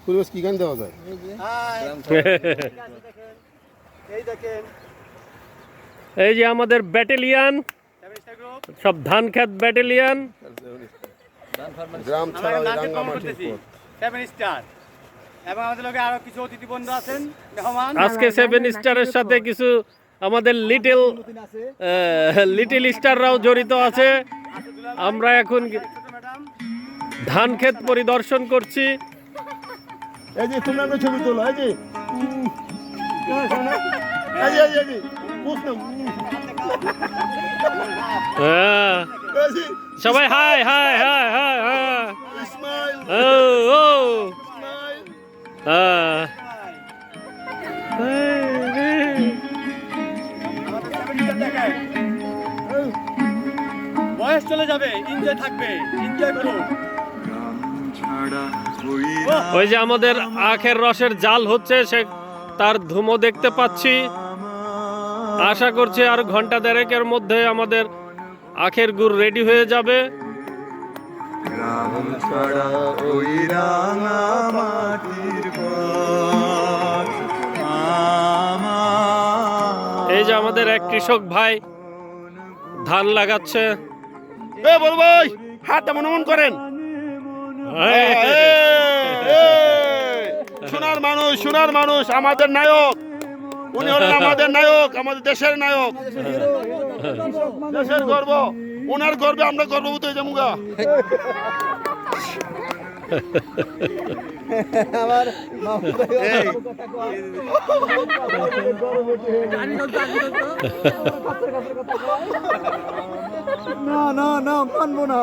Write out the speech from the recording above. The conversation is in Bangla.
পরিবেশ কি গান দেওয়া যায়? এই যে আমাদের ব্যাটালিয়ান, সব ধান খেত ব্যাটালিয়ান। গ্রাম ছাড়া ওই রাঙ্গামাটির পর। 7 স্টার এবং আমাদের লগে আরো কিছু অতিথি বন্ধু আছেন মেহমান। আজকে 7 স্টারের সাথে কিছু আমাদের লিটল স্টাররাও জড়িত আছে। আমরা এখন ধান ক্ষেত পরিদর্শন করছি। এই যে তোমরা ছবি তোলো, এই যে হ্যাঁ, সবাই hi hi hi hi hi. ও ও হ্যাঁ, বয়স চলে যাবে, এনজয় থাকবে, এনজয় করুন। ওই যে আমাদের আখের রসের জাল হচ্ছে, সে তার ধুমো দেখতে পাচ্ছি। আশা করছি আর ঘন্টা দেড়েকের মধ্যে আমাদের আখের গুড় রেডি হয়ে যাবে। এই যে আমাদের এক কৃষক ভাই ধান লাগাচ্ছে। বল ভাই, হাত এমন এমন করেন। সোনার মানুষ, সোনার মানুষ, আমাদের নায়ক। উনি হলেন আমাদের নায়ক, আমাদের দেশের নায়ক, দেশের গর্ব। ওনার গর্বে আমরা গর্ববোধ হয়ে যাবো। না না না মানবো না।